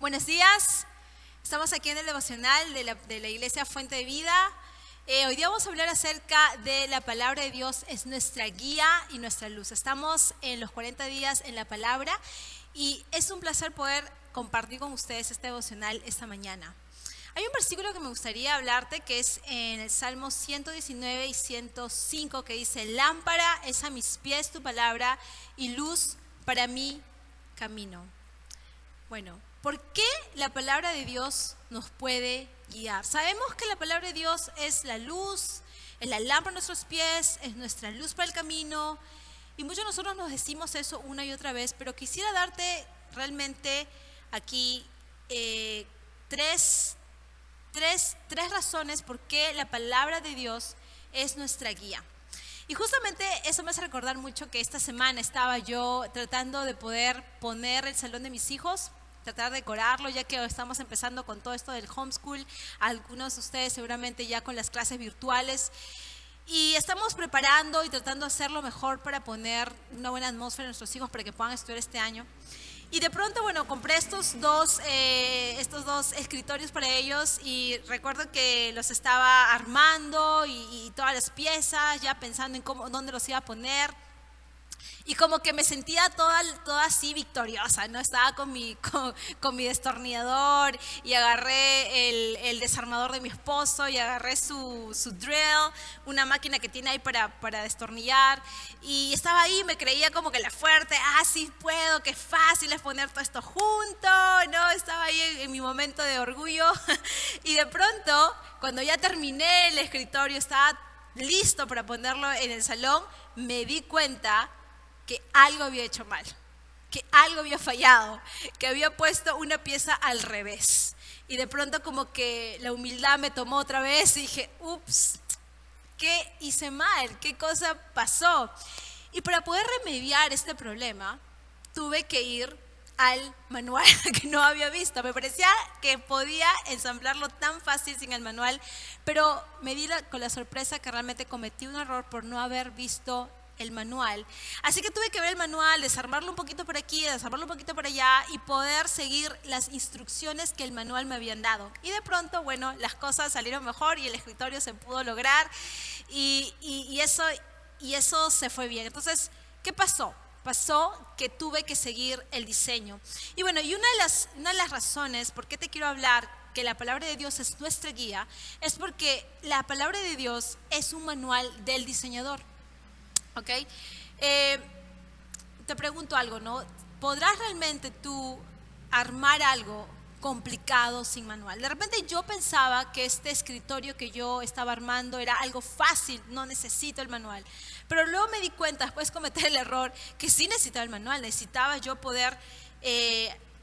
Buenos días, estamos aquí en el devocional de la Iglesia Fuente de Vida. Hoy día vamos a hablar acerca de la palabra de Dios, es nuestra guía y nuestra luz. Estamos en los 40 días en la palabra y es un placer poder compartir con ustedes este devocional esta mañana. Hay un versículo que me gustaría hablarte que es en el Salmo 119 y 105 que dice: lámpara es a mis pies tu palabra y luz para mi camino. Bueno, ¿por qué la palabra de Dios nos puede guiar? Sabemos que la palabra de Dios es la luz, es la lámpara a nuestros pies, es nuestra luz para el camino. Y muchos de nosotros nos decimos eso una y otra vez, pero quisiera darte realmente aquí tres razones por qué la palabra de Dios es nuestra guía. Y justamente eso me hace recordar mucho que esta semana estaba yo tratando de poder poner el salón de mis hijos, tratar de decorarlo, ya que estamos empezando con todo esto del homeschool, algunos de ustedes seguramente ya con las clases virtuales, y estamos preparando y tratando de hacerlo mejor para poner una buena atmósfera a nuestros hijos para que puedan estudiar este año. Y de pronto, compré estos dos escritorios para ellos y recuerdo que los estaba armando y todas las piezas, ya pensando en dónde los iba a poner. Y como que me sentía toda así victoriosa, ¿no? Estaba con mi destornillador y agarré el desarmador de mi esposo y agarré su drill, una máquina que tiene ahí para destornillar. Y estaba ahí, me creía como que la fuerte, sí puedo, qué fácil es poner todo esto junto, ¿no? Estaba ahí en mi momento de orgullo. Y de pronto, cuando ya terminé el escritorio, estaba listo para ponerlo en el salón, me di cuenta que algo había hecho mal, que algo había fallado, que había puesto una pieza al revés. Y de pronto como que la humildad me tomó otra vez y dije, ups, ¿qué hice mal? ¿Qué cosa pasó? Y para poder remediar este problema, tuve que ir al manual que no había visto. Me parecía que podía ensamblarlo tan fácil sin el manual, pero me di con la sorpresa que realmente cometí un error por no haber visto el manual. Así que tuve que ver el manual, desarmarlo un poquito por aquí, desarmarlo un poquito por allá y poder seguir las instrucciones que el manual me habían dado. Y de pronto, las cosas salieron mejor y el escritorio se pudo lograr y eso se fue bien. Entonces, ¿qué pasó? Pasó que tuve que seguir el diseño. Y una de las razones por qué te quiero hablar que la palabra de Dios es nuestra guía es porque la palabra de Dios es un manual del diseñador. ¿Ok? Te pregunto algo, ¿no? ¿Podrás realmente tú armar algo complicado sin manual? De repente yo pensaba que este escritorio que yo estaba armando era algo fácil, no necesito el manual. Pero luego me di cuenta, después de cometer el error, que sí necesitaba el manual, necesitaba yo poder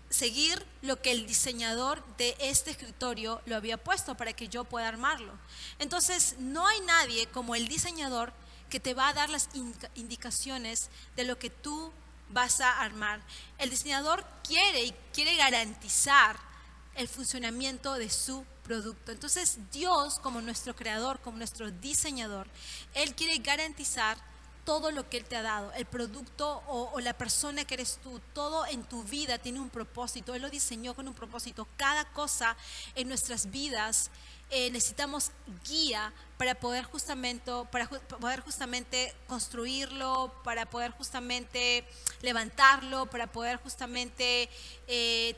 seguir lo que el diseñador de este escritorio lo había puesto para que yo pueda armarlo. Entonces, no hay nadie como el diseñador que te va a dar las indicaciones de lo que tú vas a armar. El diseñador quiere garantizar el funcionamiento de su producto. Entonces Dios, como nuestro creador, como nuestro diseñador, Él quiere garantizar todo lo que Él te ha dado, el producto o la persona que eres tú, todo en tu vida tiene un propósito. Él lo diseñó con un propósito. Cada cosa en nuestras vidas necesitamos guía para poder justamente construirlo, para poder justamente levantarlo, para poder justamente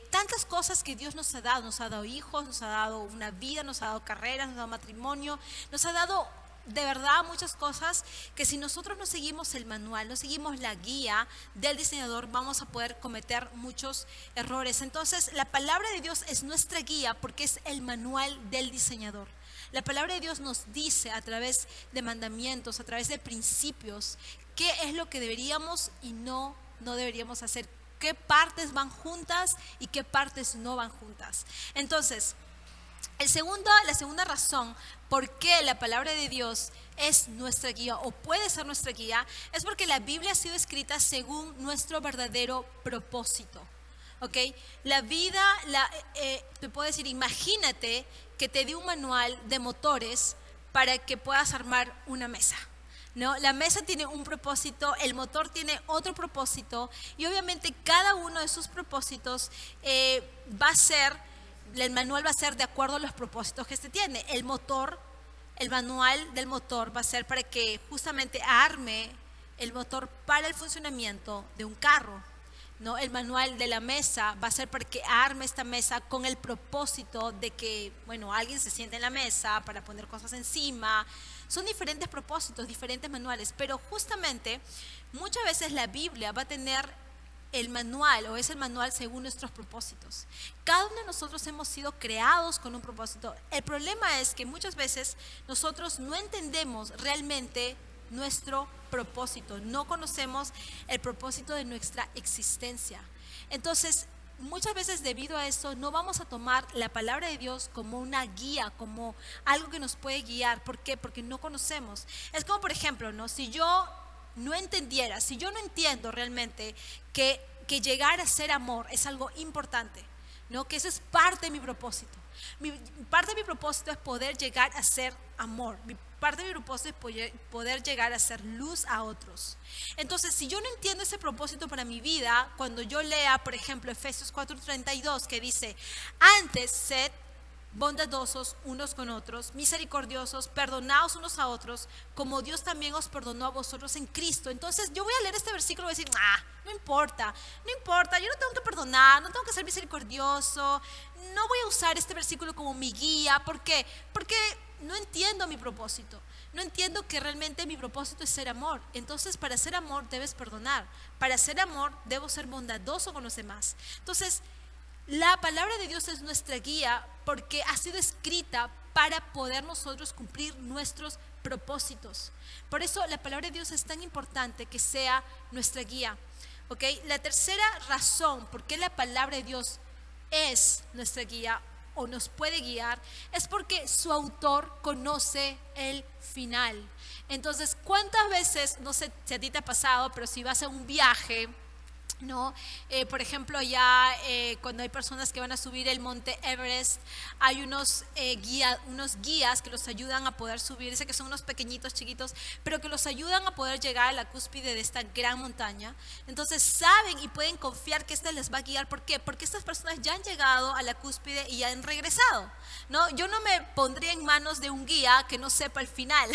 tantas cosas que Dios nos ha dado hijos, nos ha dado una vida, nos ha dado carreras, nos ha dado matrimonio, nos ha dado de verdad muchas cosas que si nosotros no seguimos el manual, no seguimos la guía del diseñador, vamos a poder cometer muchos errores. Entonces, la palabra de Dios es nuestra guía porque es el manual del diseñador. La palabra de Dios nos dice a través de mandamientos, a través de principios, qué es lo que deberíamos y no deberíamos hacer, qué partes van juntas y qué partes no van juntas. Entonces, la segunda razón por qué la palabra de Dios es nuestra guía o puede ser nuestra guía es porque la Biblia ha sido escrita según nuestro verdadero propósito. ¿Ok? La vida, te puedo decir, imagínate que te dé un manual de motores para que puedas armar una mesa. ¿no? La mesa tiene un propósito, el motor tiene otro propósito y obviamente cada uno de sus propósitos el manual va a ser de acuerdo a los propósitos que este tiene. El manual del motor va a ser para que justamente arme el motor para el funcionamiento de un carro, ¿no? El manual de la mesa va a ser para que arme esta mesa con el propósito de que, bueno, alguien se siente en la mesa para poner cosas encima. Son diferentes propósitos, diferentes manuales, pero justamente muchas veces la Biblia va a tener el manual o es el manual según nuestros propósitos. Cada uno de nosotros hemos sido creados con un propósito. El problema es que muchas veces nosotros no entendemos realmente nuestro propósito, no conocemos el propósito de nuestra existencia. Entonces, muchas veces debido a eso no vamos a tomar la palabra de Dios como una guía, como algo que nos puede guiar. ¿Por qué? Porque no conocemos. Es como, por ejemplo, ¿no? Si yo no entiendo realmente que llegar a ser amor es algo importante, ¿no? Que eso es parte de mi propósito. Parte de mi propósito es poder llegar a ser amor. Parte de mi propósito es poder llegar a ser luz a otros. Entonces, si yo no entiendo ese propósito para mi vida, cuando yo lea, por ejemplo, Efesios 4:32, que dice, antes sed bondadosos unos con otros, misericordiosos, perdonaos unos a otros, como Dios también os perdonó a vosotros en Cristo. Entonces yo voy a leer este versículo y voy a decir, no importa, yo no tengo que perdonar, no tengo que ser misericordioso, no voy a usar este versículo como mi guía. ¿Por qué? Porque no entiendo mi propósito, no entiendo que realmente mi propósito es ser amor. Entonces para ser amor debes perdonar, para ser amor debo ser bondadoso con los demás. Entonces la palabra de Dios es nuestra guía porque ha sido escrita para poder nosotros cumplir nuestros propósitos. Por eso la palabra de Dios es tan importante que sea nuestra guía. ¿Okay? La tercera razón por qué la palabra de Dios es nuestra guía o nos puede guiar es porque su autor conoce el final. Entonces, ¿cuántas veces, no sé si a ti te ha pasado, pero si vas a un viaje, ¿no? Por ejemplo, ya cuando hay personas que van a subir el monte Everest, hay unos guías que los ayudan a poder subir, dice que son unos pequeñitos, chiquitos, pero que los ayudan a poder llegar a la cúspide de esta gran montaña. Entonces saben y pueden confiar que este les va a guiar. ¿Por qué? Porque estas personas ya han llegado a la cúspide y ya han regresado, ¿no? Yo no me pondría en manos de un guía que no sepa el final,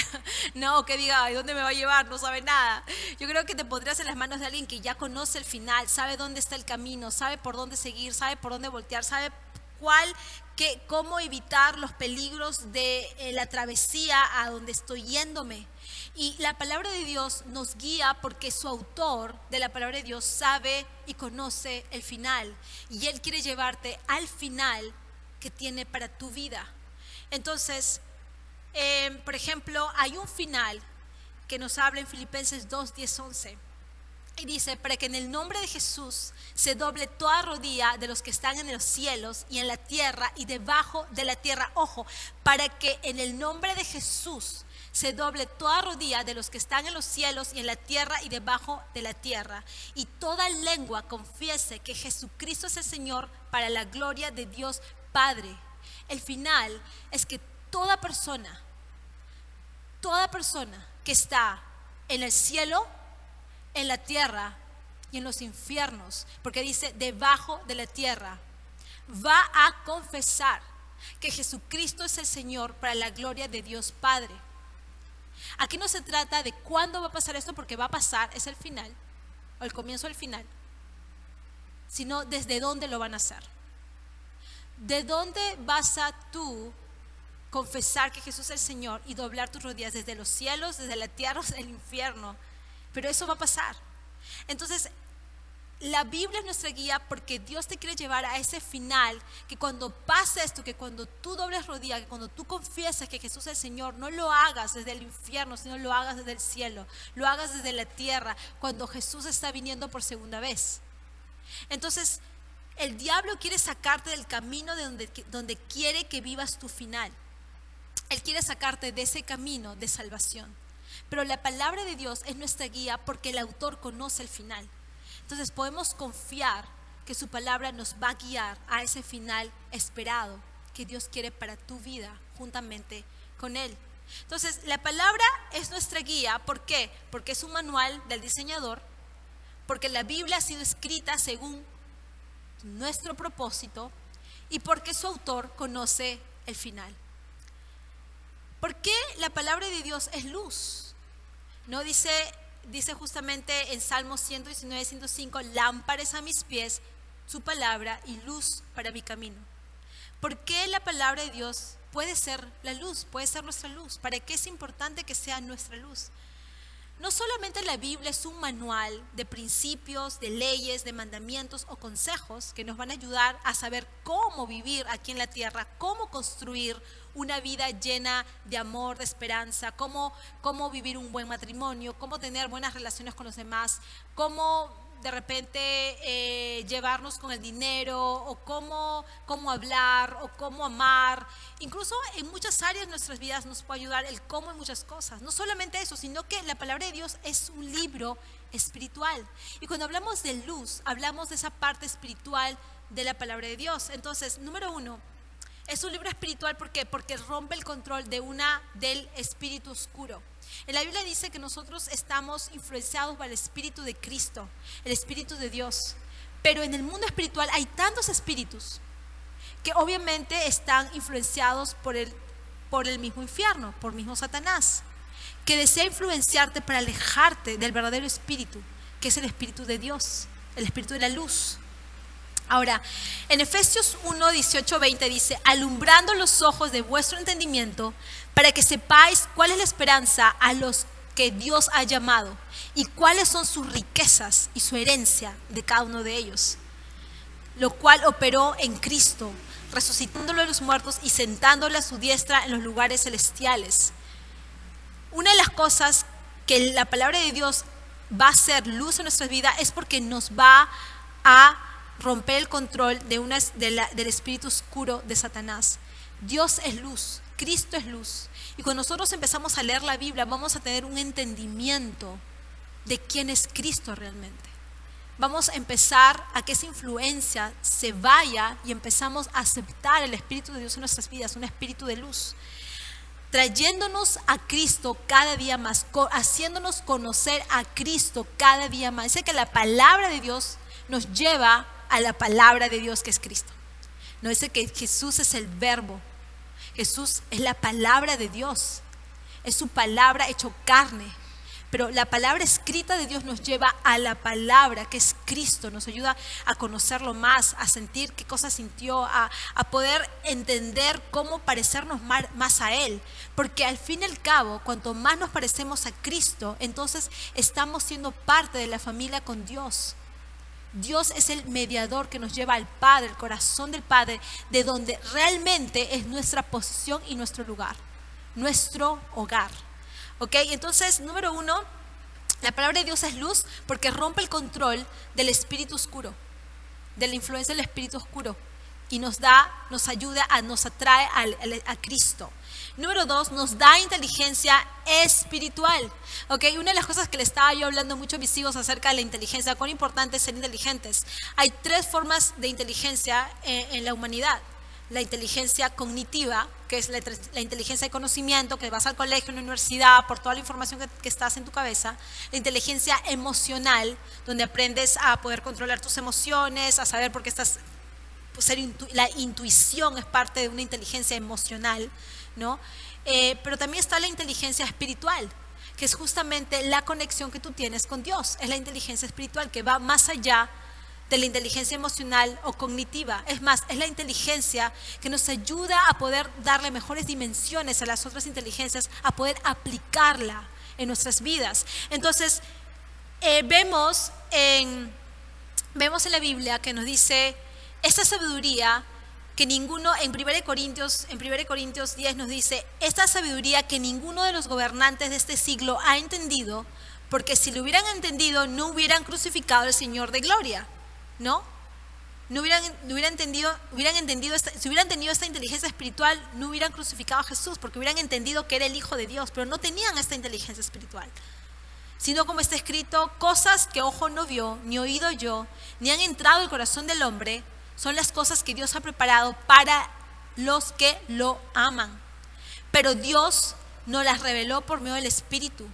¿no? Que diga, ¿dónde me va a llevar? No sabe nada. Yo creo que te pondrías en las manos de alguien que ya conoce el final, sabe dónde está el camino, sabe por dónde seguir, sabe por dónde voltear, sabe cómo evitar los peligros de la travesía a donde estoy yéndome. Y la palabra de Dios nos guía porque su autor de la palabra de Dios sabe y conoce el final. Y Él quiere llevarte al final que tiene para tu vida. Entonces, por ejemplo, hay un final que nos habla en Filipenses 2, 10, 11. Y dice, para que en el nombre de Jesús se doble toda rodilla de los que están en los cielos y en la tierra y debajo de la tierra. Ojo, para que en el nombre de Jesús se doble toda rodilla de los que están en los cielos y en la tierra y debajo de la tierra. Y toda lengua confiese que Jesucristo es el Señor, para la gloria de Dios Padre. El final es que toda persona que está en el cielo, en la tierra y en los infiernos, porque dice debajo de la tierra, va a confesar que Jesucristo es el Señor, para la gloria de Dios Padre. Aquí no se trata de cuándo va a pasar esto, porque va a pasar, es el final o el comienzo del final, sino desde dónde lo van a hacer. ¿De dónde vas a tú confesar que Jesús es el Señor y doblar tus rodillas? Desde los cielos, desde la tierra, desde el infierno. Pero eso va a pasar. Entonces, la Biblia es nuestra guía porque Dios te quiere llevar a ese final, que cuando pase esto, que cuando tú dobles rodillas, que cuando tú confiesas que Jesús es el Señor, no lo hagas desde el infierno, sino lo hagas desde el cielo, lo hagas desde la tierra, cuando Jesús está viniendo por segunda vez. Entonces, el diablo quiere sacarte del camino de donde quiere que vivas tu final. Él quiere sacarte de ese camino de salvación. Pero la palabra de Dios es nuestra guía porque el autor conoce el final. Entonces podemos confiar que su palabra nos va a guiar a ese final esperado que Dios quiere para tu vida juntamente con Él. Entonces, la palabra es nuestra guía. ¿Por qué? Porque es un manual del diseñador, porque la Biblia ha sido escrita según nuestro propósito y porque su autor conoce el final. ¿Por qué la palabra de Dios es luz? ¿No? Dice justamente en Salmos 119, 105, lámparas a mis pies, su palabra y luz para mi camino. ¿Por qué la palabra de Dios puede ser la luz, puede ser nuestra luz? ¿Para qué es importante que sea nuestra luz? No solamente la Biblia es un manual de principios, de leyes, de mandamientos o consejos que nos van a ayudar a saber cómo vivir aquí en la tierra, cómo construir una vida llena de amor, de esperanza, cómo vivir un buen matrimonio, cómo tener buenas relaciones con los demás, cómo de repente llevarnos con el dinero, o cómo hablar, o cómo amar. Incluso en muchas áreas de nuestras vidas nos puede ayudar el cómo en muchas cosas. No solamente eso, sino que la palabra de Dios es un libro espiritual. Y cuando hablamos de luz, hablamos de esa parte espiritual de la palabra de Dios. Entonces, número uno, es un libro espiritual. ¿Por qué? Porque rompe el control del espíritu oscuro. En la Biblia dice que nosotros estamos influenciados por el Espíritu de Cristo, el Espíritu de Dios. Pero en el mundo espiritual hay tantos espíritus que obviamente están influenciados por el mismo infierno, por el mismo Satanás, que desea influenciarte para alejarte del verdadero espíritu, que es el Espíritu de Dios, el Espíritu de la luz. Ahora, en Efesios 1, 18, 20 dice, alumbrando los ojos de vuestro entendimiento, para que sepáis cuál es la esperanza a los que Dios ha llamado y cuáles son sus riquezas y su herencia de cada uno de ellos, lo cual operó en Cristo, resucitándolo de los muertos y sentándolo a su diestra en los lugares celestiales. Una de las cosas que la palabra de Dios va a hacer luz en nuestras vidas es porque nos va a romper el control del espíritu oscuro de Satanás. Dios es luz, Cristo es luz. Y cuando nosotros empezamos a leer la Biblia, vamos a tener un entendimiento de quién es Cristo realmente. Vamos a empezar a que esa influencia se vaya y empezamos a aceptar el Espíritu de Dios en nuestras vidas, un espíritu de luz, trayéndonos a Cristo cada día más, haciéndonos conocer a Cristo cada día más. Dice que la palabra de Dios nos lleva a la palabra de Dios, que es Cristo. No dice que Jesús es el verbo. Jesús es la palabra de Dios, es su palabra hecho carne. Pero la palabra escrita de Dios nos lleva a la palabra, que es Cristo. Nos ayuda a conocerlo más, a sentir qué cosas sintió, a poder entender cómo parecernos más a Él. Porque al fin y al cabo, cuanto más nos parecemos a Cristo, entonces estamos siendo parte de la familia con Dios. Dios es el mediador que nos lleva al Padre, el corazón del Padre, de donde realmente es nuestra posición y nuestro lugar, nuestro hogar. ¿Ok? Entonces, número uno, la palabra de Dios es luz porque rompe el control del espíritu oscuro, de la influencia del espíritu oscuro, y nos ayuda, nos atrae a Cristo. Número dos, nos da inteligencia espiritual. ¿Okay? Una de las cosas que le estaba yo hablando mucho a mis hijos acerca de la inteligencia, cuán importante es ser inteligentes. Hay tres formas de inteligencia en la humanidad. La inteligencia cognitiva, que es la inteligencia de conocimiento, que vas al colegio, a la universidad, por toda la información que estás en tu cabeza. La inteligencia emocional, donde aprendes a poder controlar tus emociones, a saber por qué estás... La intuición es parte de una inteligencia emocional, ¿no? Pero también está la inteligencia espiritual, que es justamente la conexión que tú tienes con Dios. Es la inteligencia espiritual que va más allá de la inteligencia emocional o cognitiva. Es más, es la inteligencia que nos ayuda a poder darle mejores dimensiones a las otras inteligencias, a poder aplicarla en nuestras vidas. Entonces, vemos en la Biblia que nos dice esta sabiduría que ninguno, en 1 Corintios 10 nos dice, esta sabiduría que ninguno de los gobernantes de este siglo ha entendido, porque si lo hubieran entendido no hubieran crucificado al Señor de gloria, ¿no? Si hubieran tenido esta inteligencia espiritual, no hubieran crucificado a Jesús, porque hubieran entendido que era el Hijo de Dios, pero no tenían esta inteligencia espiritual. Sino como está escrito, cosas que ojo no vio, ni oído yo, ni han entrado al corazón del hombre, son las cosas que Dios ha preparado para los que lo aman. Pero Dios nos las reveló por medio del Espíritu,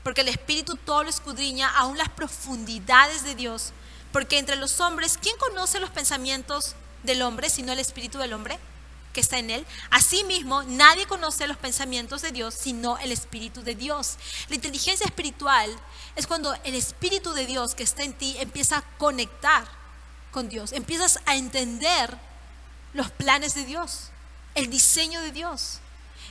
porque el Espíritu todo lo escudriña, aún las profundidades de Dios. Porque entre los hombres, ¿quién conoce los pensamientos del hombre sino el Espíritu del hombre que está en él? Asimismo, nadie conoce los pensamientos de Dios sino el Espíritu de Dios. La inteligencia espiritual es cuando el Espíritu de Dios que está en ti empieza a conectar con Dios, empiezas a entender los planes de Dios, el diseño de Dios,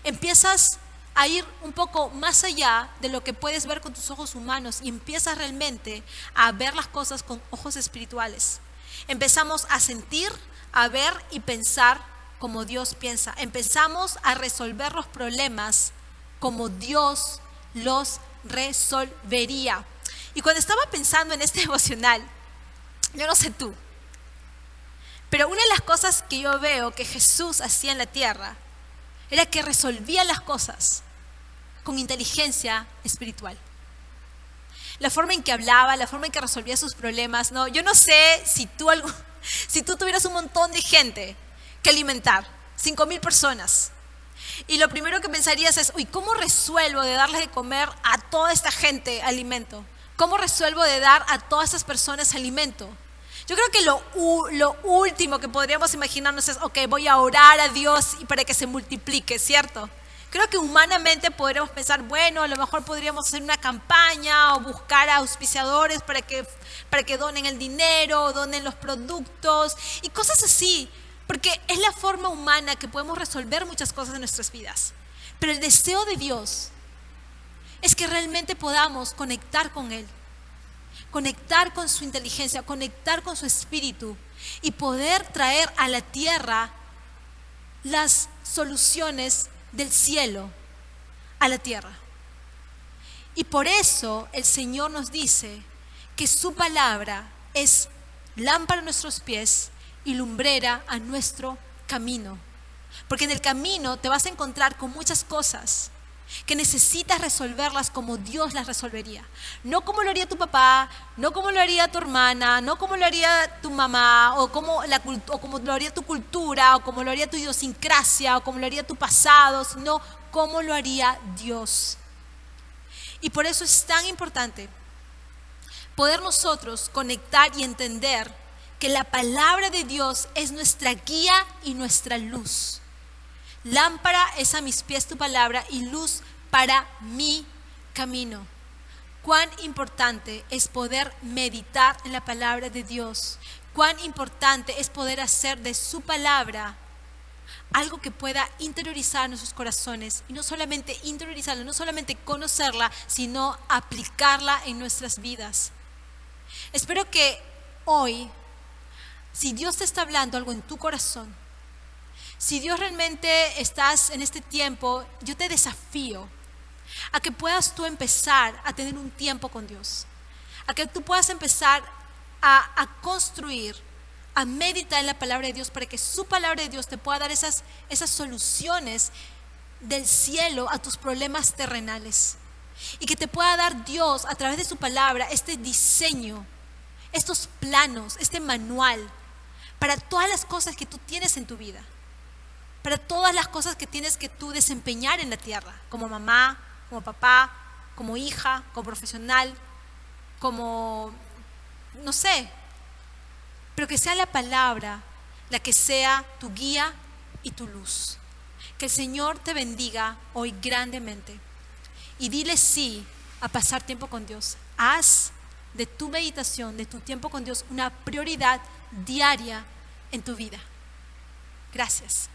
empiezas a ir un poco más allá de lo que puedes ver con tus ojos humanos y empiezas realmente a ver las cosas con ojos espirituales. Empezamos a sentir, a ver y pensar como Dios piensa. Empezamos a resolver los problemas como Dios los resolvería. Y cuando estaba pensando en este devocional, yo no sé tú, pero una de las cosas que yo veo que Jesús hacía en la tierra era que resolvía las cosas con inteligencia espiritual. La forma en que hablaba, la forma en que resolvía sus problemas, ¿no? Yo no sé si tú tuvieras un montón de gente que alimentar, 5,000 personas, y lo primero que pensarías es, uy, ¿cómo resuelvo de darles de comer a toda esta gente alimento? ¿Cómo resuelvo de dar a todas estas personas alimento? Yo creo que lo último que podríamos imaginarnos es, ok, voy a orar a Dios para que se multiplique, ¿cierto? Creo que humanamente podríamos pensar, bueno, a lo mejor podríamos hacer una campaña o buscar a auspiciadores para que donen el dinero, donen los productos y cosas así, porque es la forma humana que podemos resolver muchas cosas en nuestras vidas. Pero el deseo de Dios es que realmente podamos conectar con Él, conectar con su inteligencia, conectar con su espíritu y poder traer a la tierra las soluciones del cielo a la tierra. Y por eso el Señor nos dice que su palabra es lámpara a nuestros pies y lumbrera a nuestro camino. Porque en el camino te vas a encontrar con muchas cosas que necesitas resolverlas como Dios las resolvería. No como lo haría tu papá, no como lo haría tu hermana, no como lo haría tu mamá, o como lo haría tu cultura, o como lo haría tu idiosincrasia, o como lo haría tu pasado, sino como lo haría Dios. Y por eso es tan importante poder nosotros conectar y entender que la palabra de Dios es nuestra guía y nuestra luz. Lámpara es a mis pies tu palabra y luz para mi camino. Cuán importante es poder meditar en la palabra de Dios. Cuán importante es poder hacer de su palabra algo que pueda interiorizar nuestros corazones. Y no solamente interiorizarla, no solamente conocerla, sino aplicarla en nuestras vidas. Espero que hoy, si Dios te está hablando algo en tu corazón, si Dios realmente estás en este tiempo, yo te desafío a que puedas tú empezar a tener un tiempo con Dios, a que tú puedas empezar a construir, a meditar en la palabra de Dios para que su palabra de Dios te pueda dar esas soluciones del cielo a tus problemas terrenales y que te pueda dar Dios a través de su palabra este diseño, estos planos, este manual para todas las cosas que tú tienes en tu vida, para todas las cosas que tienes que tú desempeñar en la tierra, como mamá, como papá, como hija, como profesional, como, no sé, pero que sea la palabra la que sea tu guía y tu luz. Que el Señor te bendiga hoy grandemente y dile sí a pasar tiempo con Dios. Haz de tu meditación, de tu tiempo con Dios, una prioridad diaria en tu vida. Gracias.